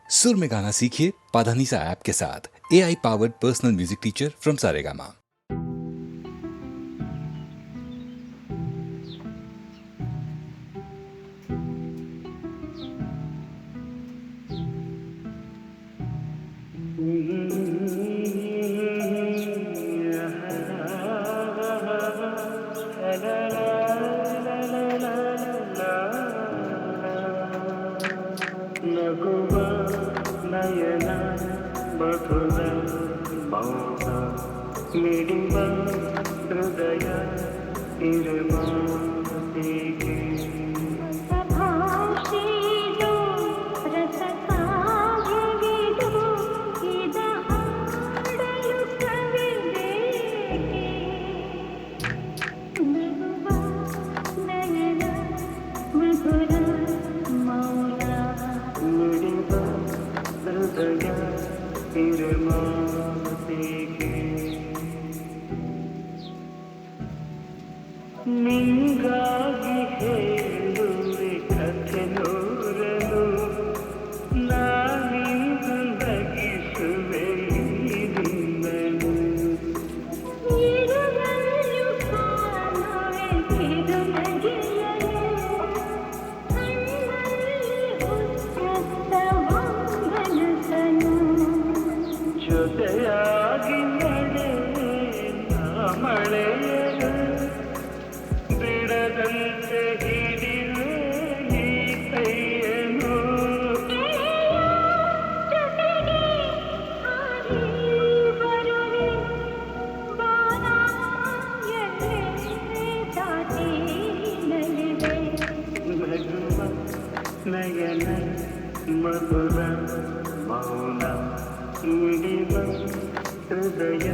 सुर में गाना सीखिए पाधानीसा ऐप के साथ। AI powered personal music teacher from Saregama. ನಗುವ ನಯನ ಮಧುರ ಮೌನ ಮಿಡಿವ ಹೃದಯ ಇರಮಾತಿಗೆ ನಿಂಗಾಗಿ ಹೇಳುವೆ ಕಥೆ ನೂರನು ನಾನಿಂದು ನಗಿಸುವೆ ನಿನ್ನನು ಜೊತೆಯಾಗಿ ನಡೆವೆ ನಾ ಮಳೆಯನು ಬಿಡದಂತೆ ಹಿಡಿವೆ ಈ ಕೈಯನು ನಗುವ ನಯನ ಮಧುರ ಮೌನ ಮಿಡಿವ ಹೃದಯ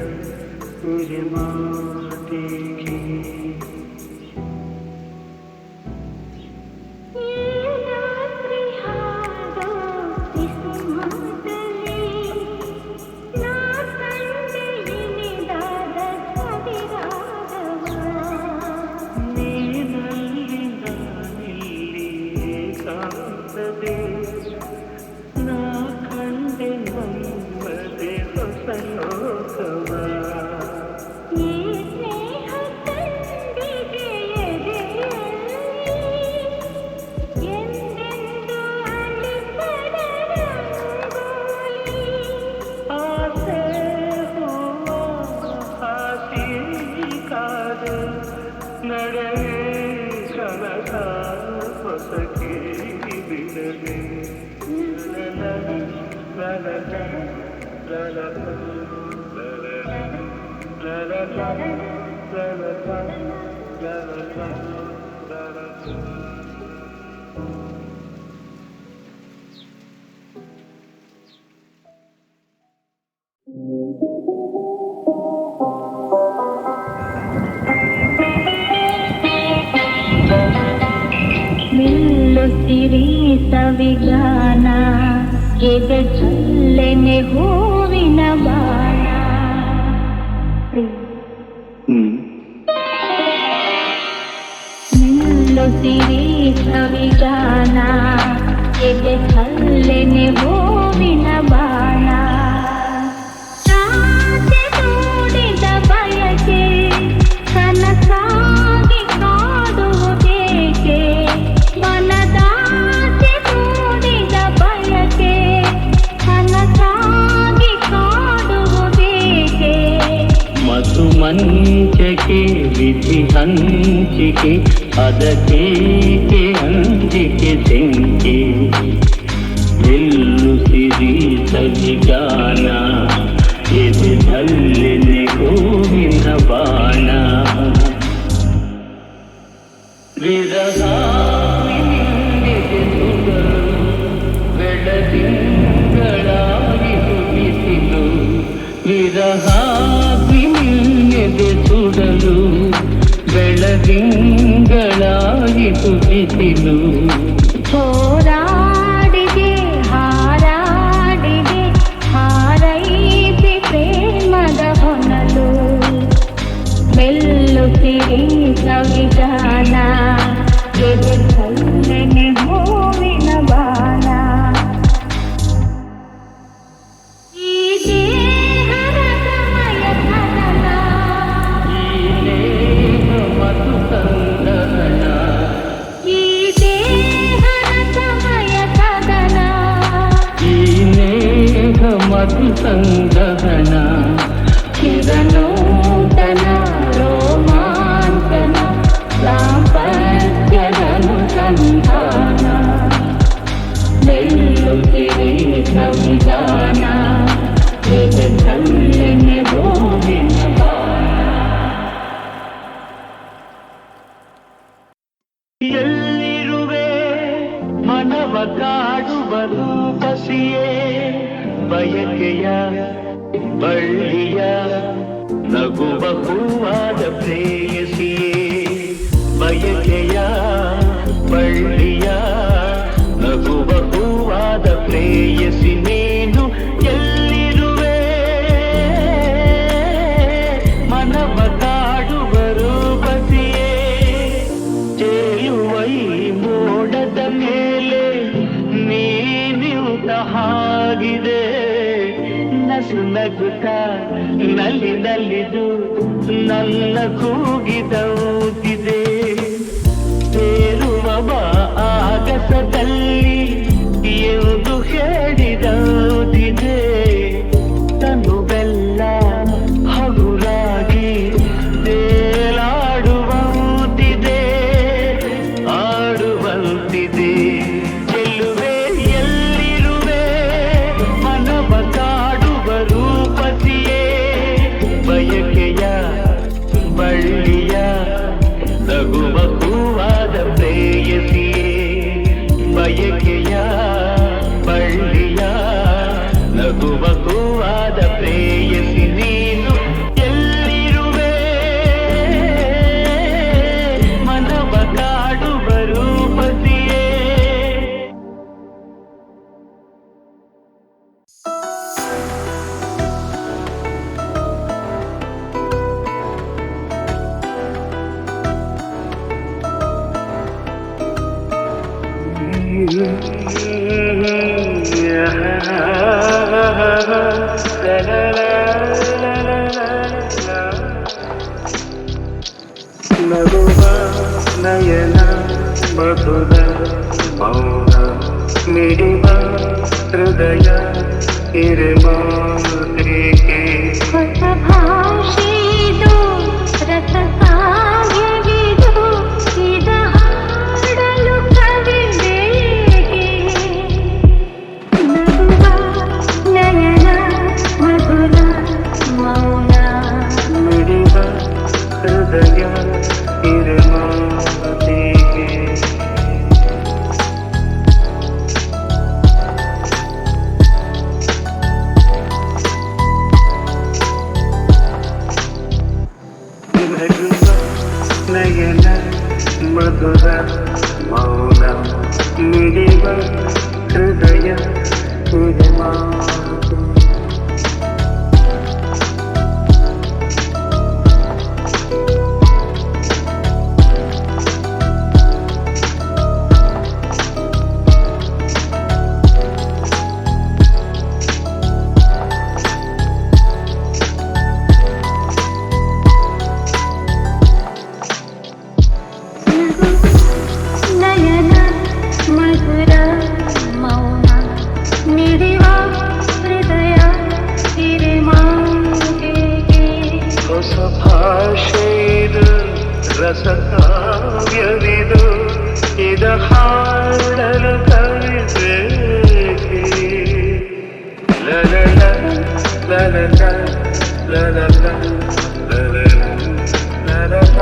ಮಾತಿಗೆ ನಾ ಕಂಡೆ ನಮ್ಮದೆ ಹೊಸ ಲೋಕವ ಆಸೆ ಹೂವ ಹಾಸಿ ಕಾದು ನಡೆವೆ ಕನಕ ಹೊಸಕೆ ಬಿಡದೆ ನಿಲ್ಲುತ್ತಿರಿ ಸವಿಗಾನ ಎದೆ ಚಲ್ಲೆನೆ ಹೂವಿನ ಬಾಣ ನಿಲ್ಲುತ್ತಿರಿ ಸವಿಗಾನ ಎದೆ ಚಲ್ಲೆನೆ ಹೂವಿನ ಬಾಣ ರಾತ್ರಿ ಮೂಡಿದ ಬಯಕೆ ಕನಸಾಗಿ ಕಾಡುವುದೇಕೆ ಮನದಾಸೆ ಮೂಡಿದ ಬಯಕೆ ಕನಸಾಗಿ ಕಾಡುವುದೇಕೆ ಮಧು ಮಂಚಕೆ ವಿಧಿ ಹಂಚಿಕೆ ಅದಕ್ಕೇಕೆ ಅಂಜಿಕೆ ತೆಂಕೆ ನಿಲ್ಲುತ್ತಿರಿ ಸವಿಗಾನ ಎದೆದಲ್ಲೆನೆ ಹೂವಿನ ಬಾಣ ವಿರಹ ಬೆಳದಿಂಗಳಾಗಿ ಬಿಸಿಲು ವಿರಹ ಸುಡಲು ಬೆಳದಿಂಗಳಾಗಿ ಬಿಸಿಲು ಹೋರಾಡಿದೆ ಹಾರಾಡಿದೆ ಹಾರೈಸಿ ಪ್ರೇಮದ ಹೊನಲು ಮೆಲ್ಲುತ್ತಿರಿ ಸವಿಗಾನ ಎದೆ ಚಲ್ಲೆನೆ ಹೂವಿನ ಬಾಣ ಮಧು ಸಂಗಹನ ಚಿರನೂತನ ರೋಮಾಂಚನ ದಾಂಪತ್ಯದನು ಸಂಧಾನ ನಿಲ್ಲುತ್ತಿರಿ ಸಂವಿಧಾನ ಇದನ್ನೆನೆ ಗೋವಿನ ಎಲ್ಲಿರುವೆ ಮನವ ಕಾಡುವ ರೂಪಸಿಯೇ ಬಯಕೆಯ ಬಳ್ಳಿಯ ನಗುವ ಹೂವಾದ ಪ್ರೇಯಸಿಯೇ ಬಯಕೆಯ ಬಳ್ಳಿಯ ನಗುವ ಹೂವಾದ ಪ್ರೇಯಸಿ ನೀನು ಎಲ್ಲಿರುವೆ ಮನವ ಕಾಡುವ ರೂಪಸಿಯೇ ತೇಲುವ ಈ ಮೋಡದ ಮೇಲೆ ನೀನಿಯುತ ಹಾಗಿದೆ ನಸು ನಗುತ್ತ ನಲಿದು ನನ್ನ ಕೂಗಿದೌತಿದೆ ಸೇರುವ ಬಾ ಆಗಸದಲ್ಲಿ ಎಂದು ಹೇಳಿದೌತಿದೆ ತನು ಬೆಲ್ಲ ಹಗುರಾಗಿ ತೇಲಾಡುವಂತಿದೆ ಆಡುವಂತಿದೆ ಚೆಲ್ಲುವೆ ಎಲ್ಲಿರುವೆ ಮನವ ಕಾಡುವ ರೂಪಸಿಯೇ ಬಯಕೆಯ ಬಳ್ಳಿಯ ನಗುವ ಹೂವಾದ ಪ್ರೇಯಸಿಯೇ ಬಯಕೆಯ ಬಳ್ಳಿಯ ನಗುವ ಹೂವಾದ ಪ್ರೇಯಸಿ ನೀನು ಎಲ್ಲಿರುವೆ ಮನವ ಕಾಡುವ ರೂಪಸಿಯೇ ನಗುವ ನಯನ ಮಧುರ ಮೌನ ಮಿಡಿವ ಹೃದಯ ಇರಮಾತ್ರಿಕೆ ಹೊಸ ಭಾಷೆದು ರಸ ಕಾವ್ಯವಿದು ಇದ ಹಾಡಲು ಕವಿದೇಕೆ ನಗುವ ನಯನ ಮಧುರ ಮೌನ ಮಿಡಿವ ಹೃದಯ ಇರಮಾತ್ರಿಕೆ ನಗುವ ನಯನ ಮಧುರ ಮೌನ ಮಿಡಿವ ಹೃದಯ ಇರಮಾತ್ರಿಕೆ ನಯನ ಮಧುರ ಮೌನ ಮಿಡಿವ ಹೃದಯ ಹಿರಿಮಾಂಗೆಗೆ ಹೊಸ ಭಾಷೆಯಿದು ರಸ ಕಾವ್ಯವಿದು ಇದ ಹಾಡಲು ಕವಿದೇಕೆ ಲಲಲ ಲಲಲ ಲಲಲ ಲಲಲ ಲಲಲ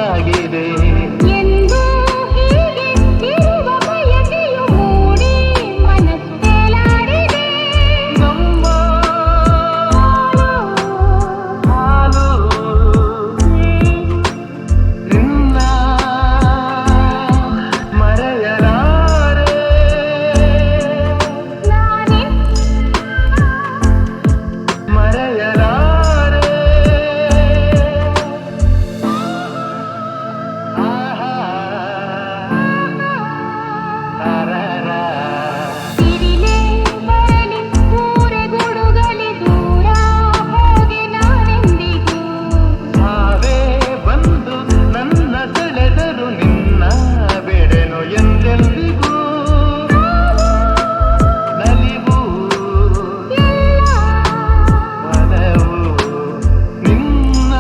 ಸಾಗಿದೆ. ಎಂದು ಹೀಗೆ ಇರುವ ಬಯಕೆಯು ಮೂಡಿ ಮನಸ್ಸು ತೇಲಾಡಿದೆ. ನಮ್ಮ ಹಾಲು ನಿನ್ನ ಮರೆಯಲಾರೆ. ನಾನೇ ಮರೆಯಲಾರೆ. ಆಹಾ ತಾರಾರಾ. ಸಿರಿಲೆ ಬರಲಿ ಊರೆ ಗುಡುಗಲಿ ದೂರ ಹೋಗಿ ನಾನೆಂದಿಗೂ ಸಾವೇ ಬಂದು ನನ್ನ ಸೆಳೆದರು ನಿನ್ನ ಬಿಡೆನು ಎಂದೆಂದಿಗೂ. ನಲಿವು ಮನವು ನಿನ್ನ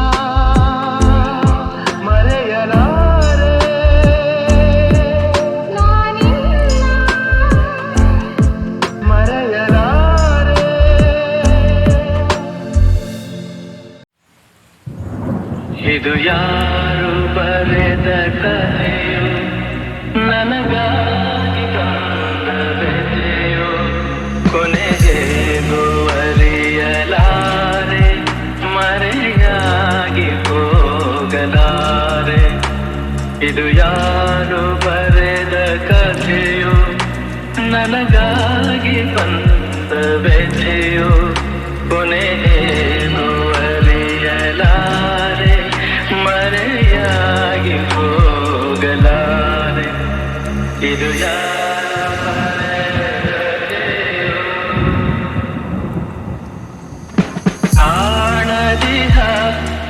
ಮರೆಯಲಾರೆ. ನಾನಿನ್ನ ಮರೆಯಲಾರೆ. ಇದು ಯಾರು ಬರೆದ ಕಥೆಯೋ, ನನಗಾಗಿ ಬಂದ ವ್ಯಥೆಯೋ, ಕೊನೆಗೇಗೂ ಅರಿಯಲಾರೆ, ಮರೆಯಾಗಿ ಹೋಗಲಾರೆ. ಇದು ಯಾರು ಬರೆದ ಕಥೆಯೋ, ನನಗಾಗಿ ಬಂದ ವ್ಯಥೆಯೋ, ಕೊನೆಗೇಗೂ ಅರಿಯಲಾರೆ, ಮರೆಯಾಗಿ ಹೋಗಲಾರೆ. ಇದು ಯಾರು ಬರೆದ ಕಥೆಯೋ. ಕಾಣದಿಹ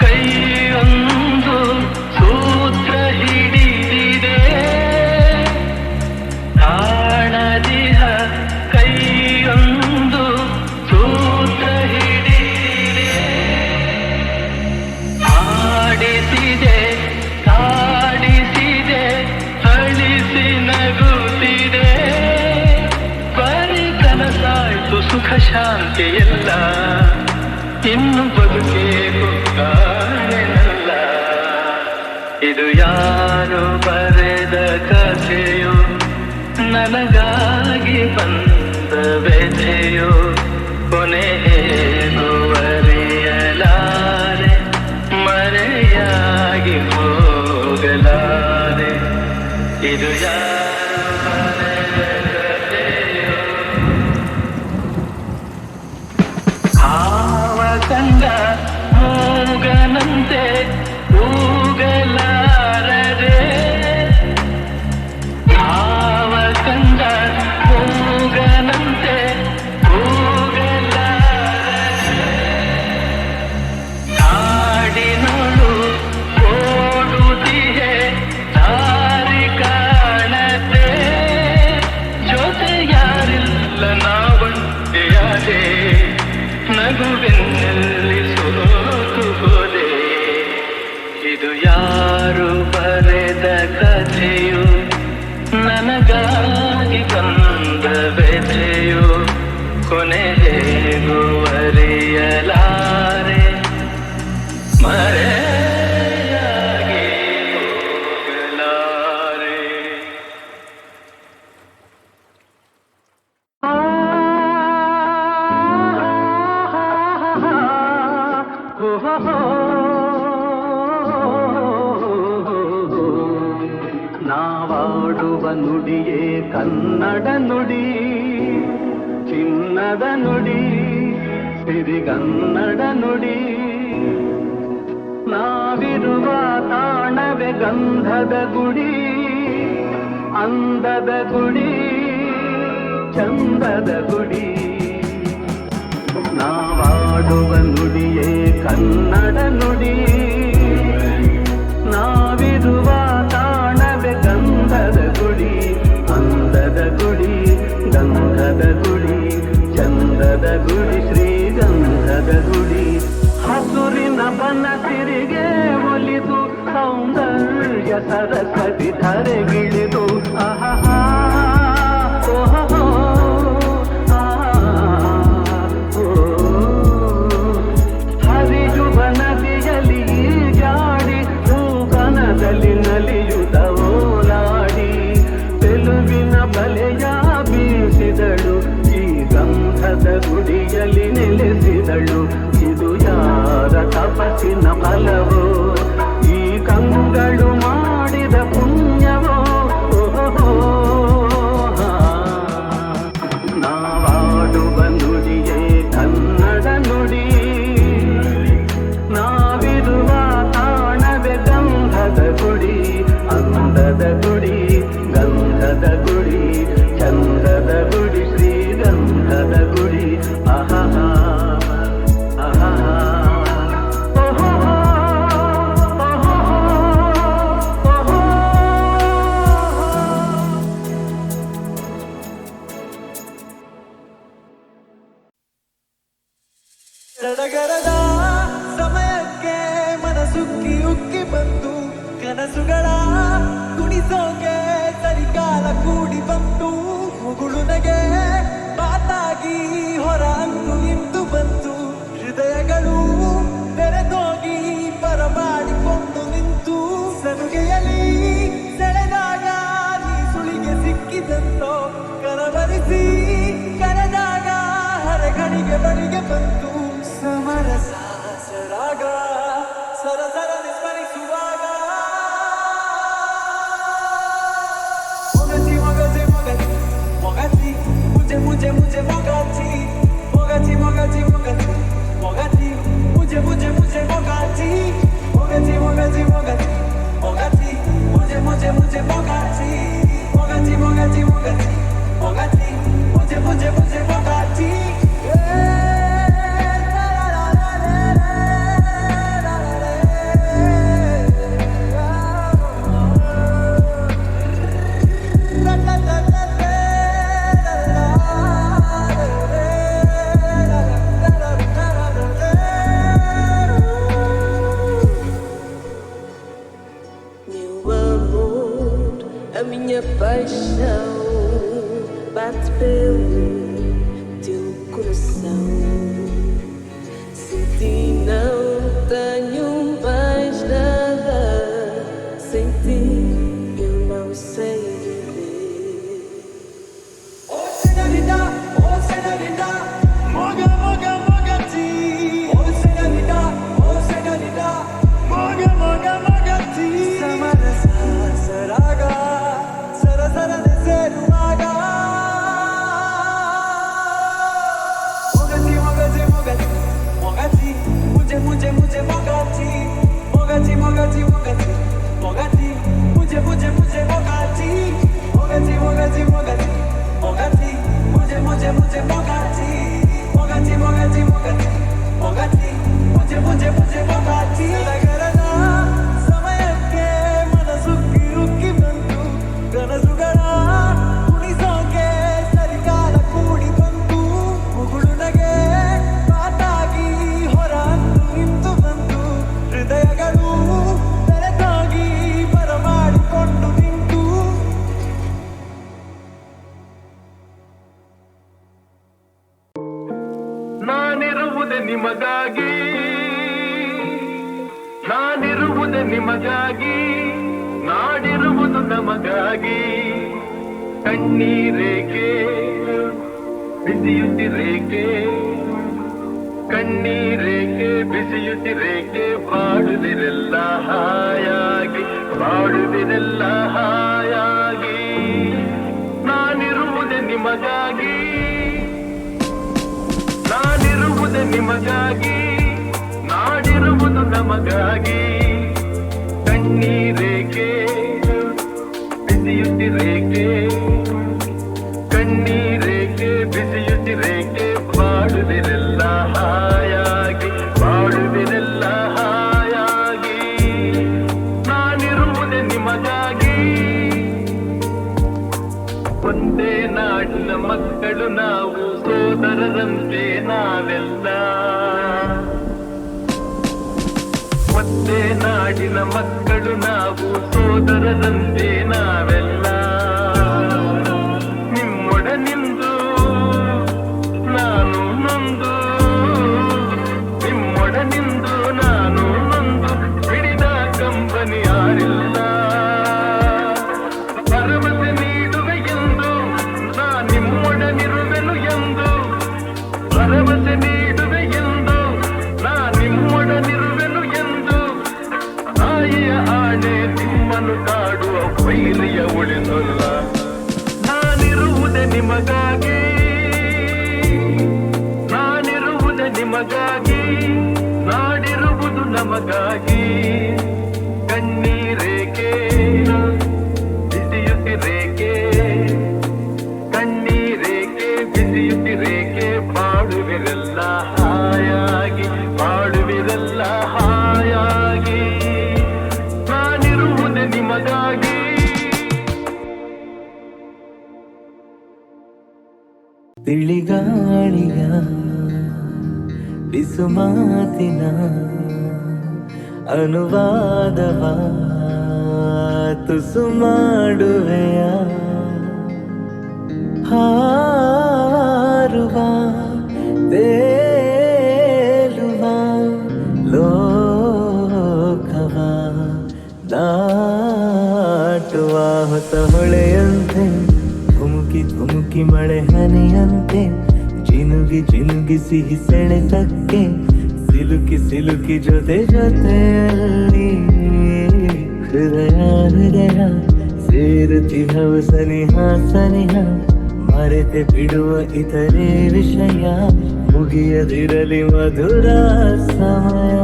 ಕೈಯೊಂದು ಸೂತ್ರ ಹಿಡಿದಿದೆ. ಕಾಣದಿಹ ಕೈಯೊಂದು ಸೂತ್ರ ಹಿಡಿದಿದೆ. ಆಡಿಸಿದೆ ಕಾಡಿಸಿದೆ ಅಳಿಸಿ ನಗುತ್ತಿದೆ. ಬರೀ ಕನಸಾಯ್ತು ಸುಖ ಶಾಂತಿ ಎಲ್ಲ, ಇನ್ನು ಬದುಕೇಕು ಕಾಣೆನಲ್ಲ. ಇದು ಯಾರು ಬರೆದ ಕಥೆಯೋ, ನನಗಾಗಿ ಬಂದ ವ್ಯಥೆಯೋ, ಕೊನೆಗೇಗೂ ಅರಿಯಲಾರೆ, ಮರೆಯಾಗಿ ಹೋಗಲಾರೆ. ಇದು ಯಾರು ಬರೆದ ಕಥೆಯೋ. ಹಾವ ಕಂಡ ಮೂಗನಂತೆ ಕೂಗಲಾರದೆ. ಹಾವ ಕಂಡ ಮೂಗನಂತೆ ಕೂಗಲಾರದೆ. ಕಾಡಿನೊಳು ಓಡುತ್ತಿಯೇ ದಾರಿ ಕಾಣದೆ. ಜೊತೆ ಯಾರಿಲ್ಲ ನಾವಂತೆಯಾದೆ. ನಗುವೆನ್ನಲ್ಲಿ ಸೋತು ಹೋದೆ. ಇದು ಯಾರು ಬರೆದ ಕಥೆಯೋ, ನನಗಾಗಿ ಬಂದ ವ್ಯಥೆಯೋ, ಕೊನೆಗೇಗೂ ಅರಿಯಲಾರೆ, ಮರೆಯಾಗಿ ಹೋಗಲಾರೆ. ನಾವಾಡುವ ನುಡಿಯೇ ಕನ್ನಡ ನುಡಿ, ಚಿನ್ನದ ನುಡಿ, ಸಿರಿಗನ್ನಡ ನುಡಿ. ನಾವಿರುವ ತಾಣವೇ ಗಂಧದ ಗುಡಿ, ಅಂದದ ಗುಡಿ, ಚಂದದ ಗುಡಿ. ನಾವಾಡುವ ನುಡಿಯೇ ಕನ್ನಡ ನುಡಿ, ನಾವಿರುವ ತಾಣವೇ ಗಂಧದ ಗುಡಿ, ಅಂದದ ಗುಡಿ, ಗಂಧದ ಗುಡಿ, ಚಂದದ ಗುಡಿ, ಶ್ರೀಗಂಧದ ಗುಡಿ. ಹಸುರಿನ ಬನಸಿರಿಗೆ ಒಲಿದು ಸೌಂದರ್ಯ ಸರಸ್ವತಿ ಧರೆಗಿಳಿದು. ಆಹಾ ಓಹೋ ಹರಿಯುವ ನದಿಯಲ್ಲಿ ಜಾಡಿ ಹೂಗನದ ಕನಸುಗಳ ಕುಣಿಸೋಕೆ ಸರಿಕಾಲ ಕೂಡಿ ಬಂತು ಮುಗುಳುನಗೆ ಮಾತಾಗಿ ಹೊರ ಅಂದು ಇಂದು ಬಂತು ಹೃದಯಗಳು ತೆರೆದೋಗಿ ಬರಮಾಡಿಕೊಂಡು ನಿಂತು ಸನುಗೆಯಲಿ ಸೆಳೆದಾಗ ನೀ ಸುಳಿಗೆ ಸಿಕ್ಕಿದಂತೋ ಕನವರಿಸಿ ಕರೆದಾಗ ಹರಗಣಿಗೆ ಬಳಿಗೆ ಬಂತು ಸಮರಸ ಸರಾಗ ಸರಸರ ಸ್ಮರಿಸುವಾಗ ಮೊಗಚಿ ಮೊಗಚಿ ಮೊಗಚಿ ಮೊಗಚಿ ಮುಜೆ ಮುಜೆ ಮುಜೆ ಮೊಗಚಿ ಮೊಗಚಿ ಮೊಗಚಿ ಮೊಗಚಿ ಮೊಗಚಿ ಮುಜೆ ಮುಜೆ ಮುಜೆ ಮೊಗಚಿ ಮೊಗಚಿ ಮೊಗಚಿ ಮೊಗಚಿ ಮೊಗಚಿ ಮುಜೆ ಮುಜೆ ಮುಜೆ ಮೊಗಚಿ ಮೊಗಚಿ ಮೊಗಚಿ ಮೊಗಚಿ ಮೊಗಚಿ ಮುಜೆ ಮುಜೆ ಮುಜೆ ಮೊಗಚಿ A minha paixão bate pelo teu coração. Sem ti não tenho mais nada. Sem ti eu não sei viver. Oh señorita, moga moga mogati. Oh señorita, moga moga mogati. Samarasa saraga. ಸರಸರನೆ ಸೇರುವಾಗ ಮೊಗಚಿ ಮೊಗಚಿ ಮೊಗಚಿ ಮೊಗಚಿ ಮುಜೆ ಮುಜೆ ಮುಜೆ ಮೊಗಚಿ ಮೊಗಚಿ ಮೊಗಚಿ ಮೊಗಚಿ ಮೊಗಚಿ ಮುಜೆ ಮುಜೆ ಮುಜೆ ಮೊಗಚಿ ಮೊಗಚಿ ಮೊಗಚಿ ಮೊಗಚಿ ಮೊಗಚಿ ಮುಜೆ ಮುಜೆ ಮುಜೆ ಮೊಗಚಿ ಮೊಗಚಿ ಮೊಗಚಿ ಮೊಗಚಿ ಮೊಗಚಿ ಮುಜೆ ಮುಜೆ ಮುಜೆ ಮೊಗಚಿ ನಗರದ ಸಮಯಕ್ಕೆ ಮನಸುಕ್ಕಿ ಉಕ್ಕಿ ಬಂತು ಕನಸುಗಳ ಕುಣಿಸೋಕೆ ಸರಿಕಾಲ ಕೂಡಿ ಬಂತು ಮುಗುಳುನಗೆ ಮಾತಾಗಿ ಹೊರ ಅಂದು ನಿಂತು ಬಂತು ಹೃದಯಗಳು ತೆರೆದೋಗಿ ಬರಮಾಡಿಕೊಂಡು ನಿಂತು ನಾನಿರುವುದೇ ನಿಮಗಾಗಿ, ನಾನಿರುವುದೇ ನಿಮಗಾಗಿ, ನಾಡಿರುವುದು ನಮಗಾಗಿ. ಕಣ್ಣೀರೇಕೆ ಬಿಸಿಯುತ್ತಿರೇಕೆ, ಕಣ್ಣೀರೇಕೆ ಬಿಸಿಯುತ್ತಿರೇಕೆ, ಬಾಡುವಿರೆಲ್ಲ ಹಾಯಾಗಿ, ಬಾಡುವಿರೆಲ್ಲ ಹಾಯಾಗಿ. ನಾನಿರುವುದೇ ನಿಮಗಾಗಿ, ನಾನಿರುವುದೇ ನಿಮಗಾಗಿ, ನಾಡಿರುವುದು ನಮಗಾಗಿ. ಕಣ್ಣೀರೇಕೆ ಬಿಸಿಯುತ್ತಿರೇಕೆ, ಕಣ್ಣೀರೇಕೆ ಬಿಸಿಯುತ್ತಿರೇಕೆ, ಬಾಡುವಿರೆಲ್ಲ ಹಾಯಾಗಿ, ಬಾಡುವಿರೆಲ್ಲ ಹಾಯಾಗಿ. ನಾನಿರುವುದೇ ನಿಮಗಾಗಿ. ಒಂದೇ ನಾಡಿನ ಮಕ್ಕಳು ನಾವು, ಸೋದರರಂತೆ ನಾವೆಲ್ಲ. ಒಂದೇ ನಾಡಿನ ಮಕ್ಕಳು ನಾವು, ಸೋದರರಂತೆ ನಾವೆಲ್ಲ. ನಿಮ್ಮೊಡನಿಂದು ನಾನು ನೊಂದು, ನಿಮ್ಮೊಡನಿಂದು ನಾನು ನೊಂದು, ಹಿಡಿದ ಕಂಬನಿ ಯಾರಿಲ್ಲ. ಭರವಸೆ ನೀಡುವೆ ಎಂದು ನಾ ನಿಮ್ಮೊಡನಿರುವೆನು ಎಂದು, ಭರವಸೆ ನೀಡುವೆ ಎಂದು ನಾ ನಿಮ್ಮೊಡನಿರುವೆನು ಎಂದು. ತಾಯಿಯ ಆಣೆ ನಿಮ್ಮನ್ನು ಕಾಡುವ ವೈರಿಯ ಉಳಿಸಲ್ಲ. ನಾನಿರುವುದೇ ನಿಮಗಾಗಿ, ನಾನಿರುವುದೇ ನಿಮಗಾಗಿ, ನಾಡಿರುವುದು ನಮಗಾಗಿ. ಕಣ್ಣೀರೇಕೆ ಬಿಸಿಯುತ್ತಿರೇಕೆ, ಕಣ್ಣೀರೇಕೆ ಬಿಸಿಯುತ್ತಿರೇಕೆ, ಬಾಡುವಿರೆಲ್ಲ ಹಾಯಾಗಿ, ಬಾಡುವಿರೆಲ್ಲ ಹಾಯಾಗಿ. ನಾನಿರುವುದೇ ನಿಮಗಾಗಿ. ತಿಳಿಗಾಳಿಯ ಬಿಸುಮಾತಿನ ಅನುವಾದವ ತುಸು ಮಾಡುವೆಯ ಹಾರುವ ತೇಲುವ ಲೋಕವ ದಾಟುವ ಹೊಸ ಹೊಳೆಯಂತೆ ಧುಮುಕಿ ಧುಮುಕಿ ಮಳೆ ಹನಿಯಂತೆ ಜಿನುಗಿ ಜಿನುಗಿ ಸಿಹಿ ಸೆಳೆತಕ್ಕೆ ಸಿಲುಕಿ ಸಿಲುಕಿ ಜೊತೆ ಜೊತೆಯಲ್ಲಿ ಹೃದಯ ಹೃದಯ ಸೇರುತ್ತಿಹವು ಸನಿಹ ಸನಿಹ ಮರೆತೆ ಬಿಡುವ ಇತರೆ ವಿಷಯ ಮುಗಿಯದಿರಲಿ ಮಧುರ ಸಮಯ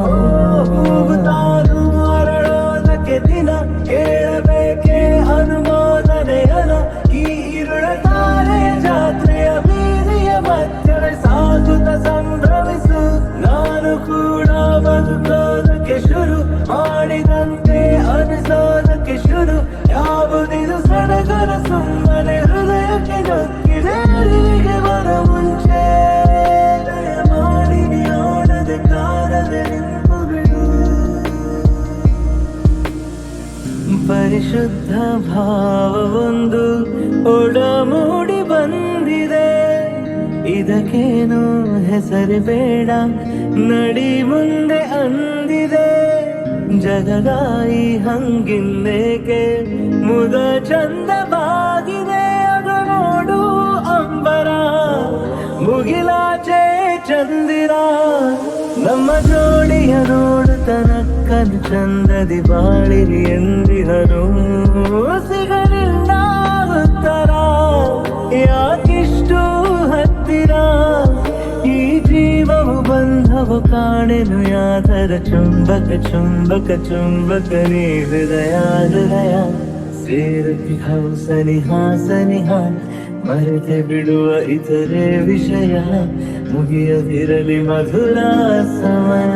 ತಾನು ಅರಳೋದಕ್ಕೆ ದಿನ ಕೇಳಬೇಕೆ ಅನುಮೋದನೆಯನ ಈ ಇರುಳ ತಾರೆಯ ಜಾತ್ರೆಯ ಬೀದಿಯ ಮಧ್ಯೆ ಸಾಗುತ್ತ ಸಂಭ್ರಮಿಸು ನಾನು ಕೂಡ ಬದುಕೋದಕ್ಕೆ ಶುರು ಮಾಡಿದಂತೆ ಅನಿಸೋದಕ್ಕೆ ಶುರು ಯಾವುದಿದು ಸಡಗರ ಸುಮ್ಮನೆ ಹೃದಯಕ್ಕೆ ನೊಕ್ಕಿದೆ ಅರಿವಿಗೆ ಬರ ಮುಂಚೆ ದಯ ಮಾಡಿ ನೀಡದೆ ಕಾರದೆ ನಿಂತು ಬಿಡು ಪರಿಶುದ್ಧ ಭಾವವೊಂದು ಒಡಮೂಡಿ ಬಂದಿದೆ ಇದಕ್ಕೇನು ಹೆಸರು ಬೇಡ ನಡಿ ಮುಂದೆ ಅಂದಿದೆ ಜಗದಾಯಿ ಹಂಗಿನ್ನೇಕೆ ಮುದ ಚಂದವಾಗಿದೆ ಅದು ನೋಡು ಅಂಬರ ಮುಗಿಲಾಚೆ ಚಂದಿರ ನಮ್ಮ ಜೋಡಿಯ ನೋಡುತ್ತನಕ್ಕನು ಚಂದದಿ ಬಾಳಿರಿ ಎಂದಿಹನು ಸಿಗಲಿಲ್ಲ ಉತ್ತರ ಯಾಕಿಷ್ಟು ಹತ್ತಿರ ಈ ಜೀವವು ಬಂಧವು ಕಾಣೆನು ಯಾತರ ಚುಂಬಕ ಚುಂಬಕ ಚುಂಬಕ ನೀ ಹೃದಯ ಹೃದಯ ಸೇರುತ್ತಿ ಹವು ಸನಿಹ ಸನಿಹ ಮರೆತೆ ಬಿಡುವ ಇತರೆ ವಿಷಯ ಮುಗಿಯದಿರಲಿ ಮಧುರ ಸಮಯ